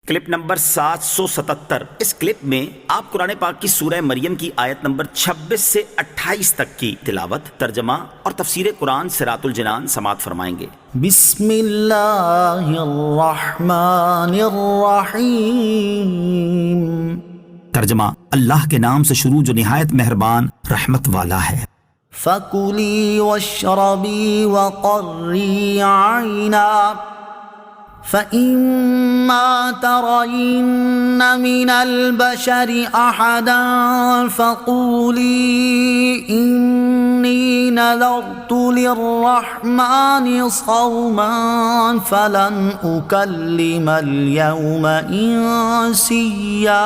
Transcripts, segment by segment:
Clip number 777۔ اس clip میں آپ قرآن پاک کی سورہ مریم کی آیت نمبر 26 سے 28 تک کی تلاوت، ترجمہ اور تفسیر قرآن صراط الجنان سماعت فرمائیں گے۔ بسم اللہ الرحمن الرحیم۔ ترجمہ، اللہ کے نام سے شروع جو نہایت مہربان رحمت والا ہے۔ فَكُلِي وَاشْرَبِي وَقَرِّي عَيْنًا فَإِمَّا تَرَيِنَّ مِنَ الْبَشَرِ أَحَدًا فَقُولِي إِنِّي نَذَرْتُ لِلرَّحْمَنِ صَوْمًا فَلَنْ أُكَلِّمَ الْيَوْمَ إِنسِيًّا۔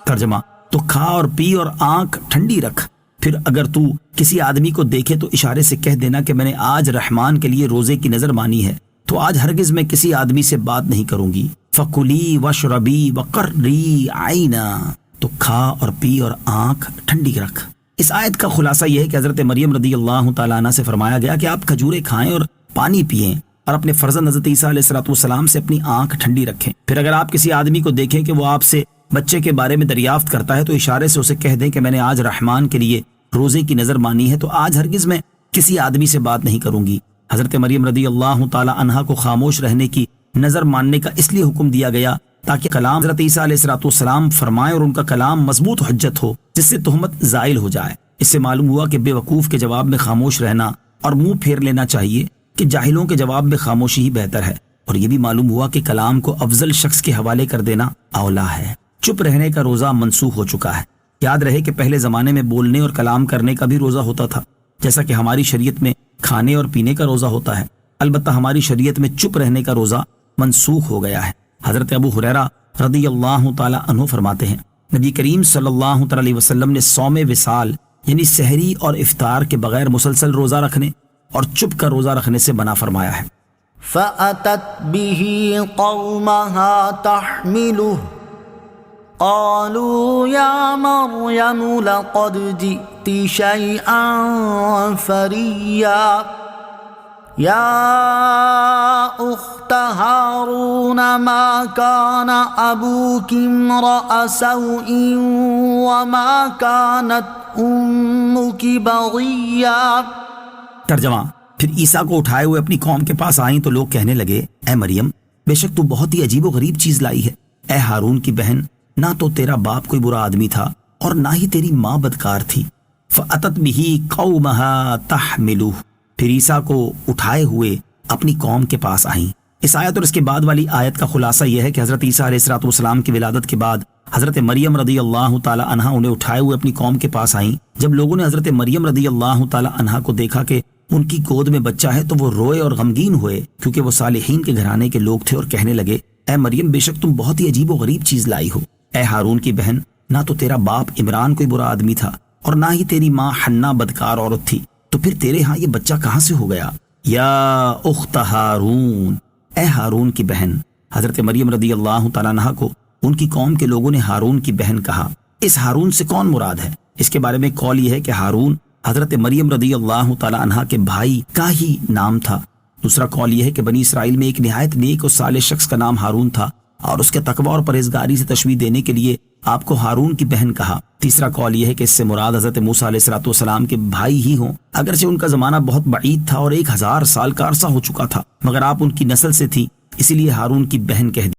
ترجمہ، تو کھا اور پی اور آنکھ ٹھنڈی رکھ، پھر اگر تو کسی آدمی کو دیکھے تو اشارے سے کہہ دینا کہ میں نے آج رحمان کے لیے روزے کی نظر مانی ہے، تو آج ہرگز میں کسی آدمی سے بات نہیں کروں گی۔ فَكُلِي وَاشْرَبِي وَقَرِّي عَيْنًا، تو کھا اور پی اور آنکھ ٹھنڈی رکھ۔ اس آیت کا خلاصہ یہ ہے کہ حضرت مریم رضی اللہ تعالیٰ عنہ سے فرمایا گیا کہ آپ کھجوریں کھائیں اور پانی پئیں اور اپنے فرزند حضرت عیسیٰ علیہ السلام سے اپنی آنکھ ٹھنڈی رکھیں۔ پھر اگر آپ کسی آدمی کو دیکھیں کہ وہ آپ سے بچے کے بارے میں دریافت کرتا ہے تو اشارے سے اسے کہہ دیں کہ میں نے آج رحمان کے لیے روزے کی نظر مانی ہے، تو آج ہرگز میں کسی آدمی سے بات نہیں کروں گی۔ حضرت مریم رضی اللہ تعالی عنہا کو خاموش رہنے کی نظر ماننے کا اس لیے حکم دیا گیا تاکہ کلام حضرت عیسیٰ علیہ السلام فرمائے اور ان کا کلام مضبوط حجت ہو، جس سے تہمت زائل ہو جائے۔ اس سے معلوم ہوا کہ بے وقوف کے جواب میں خاموش رہنا اور منہ پھیر لینا چاہیے کہ جاہلوں کے جواب میں خاموشی ہی بہتر ہے، اور یہ بھی معلوم ہوا کہ کلام کو افضل شخص کے حوالے کر دینا اولا ہے۔ چپ رہنے کا روزہ منسوخ ہو چکا ہے۔ یاد رہے کہ پہلے زمانے میں بولنے اور کلام کرنے کا بھی روزہ ہوتا تھا، جیسا کہ ہماری شریعت میں کھانے اور پینے کا روزہ ہوتا ہے، البتہ ہماری شریعت میں چپ رہنے کا روزہ منسوخ ہو گیا ہے۔ حضرت ابو ہریرہ رضی اللہ تعالی عنہ فرماتے ہیں، نبی کریم صلی اللہ تعالی علیہ وسلم نے صوم وصال یعنی سحری اور افطار کے بغیر مسلسل روزہ رکھنے اور چپ کا روزہ رکھنے سے منع فرمایا ہے۔ فَأَتَتْ بِهِ قَوْمَهَا تَحْمِلُهُ قالوا يا مريم لقد جئت شيئا فريا يا أخت هارون ما كان أبوك امرأ سوء وما كانت أمك بغيا۔ ترجمہ، پھر عیسیٰ کو اٹھائے ہوئے اپنی قوم کے پاس آئیں تو لوگ کہنے لگے، اے مریم، بے شک تو بہت ہی عجیب و غریب چیز لائی ہے۔ اے ہارون کی بہن، نہ تو تیرا باپ کوئی برا آدمی تھا اور نہ ہی تیری ماں بدکار تھی۔ فَأَتَتْ بِهِ قَوْمَهَا تَحْمِلُهُ، پھر عیسیٰ کو اٹھائے ہوئے اپنی قوم کے پاس آئیں۔ اس آیت اور اس کے بعد والی آیت کا خلاصہ یہ ہے کہ حضرت عیسیٰ علیہ السلام کی ولادت کے بعد حضرت مریم رضی اللہ تعالی عنہا انہیں اٹھائے ہوئے اپنی قوم کے پاس آئیں۔ جب لوگوں نے حضرت مریم رضی اللہ تعالی عنہا کو دیکھا کہ ان کی گود میں بچہ ہے تو وہ روئے اور غمگین ہوئے، کیونکہ وہ صالحین کے گھرانے کے لوگ تھے، اور کہنے لگے، اے مریم، بے شک تم بہت ہی عجیب و غریب چیز لائی ہو۔ اے ہارون کی بہن، نہ تو تیرا باپ عمران کوئی برا آدمی تھا اور نہ ہی تیری ماں حنا بدکار عورت تھی، تو پھر تیرے ہاں یہ بچہ کہاں سے ہو گیا؟ یا اخت ہارون، اے ہارون کی بہن۔ حضرت مریم رضی اللہ تعالیٰ عنہ کو ان کی قوم کے لوگوں نے ہارون کی بہن کہا۔ اس ہارون سے کون مراد ہے؟ اس کے بارے میں قول یہ ہے کہ ہارون حضرت مریم رضی اللہ تعالیٰ عنہ کے بھائی کا ہی نام تھا۔ دوسرا قول یہ ہے کہ بنی اسرائیل میں ایک نہایت نیک اور صالح شخص کا نام ہارون تھا، اور اس کے تقوی اور پرہیزگاری سے تشبیہ دینے کے لیے آپ کو ہارون کی بہن کہا۔ تیسرا قول یہ ہے کہ اس سے مراد حضرت موسیٰ علیہ السلام کے بھائی ہی ہوں، اگرچہ ان کا زمانہ بہت بعید تھا اور 1000 سال کا عرصہ ہو چکا تھا، مگر آپ ان کی نسل سے تھی، اسی لیے ہارون کی بہن کہہ دی۔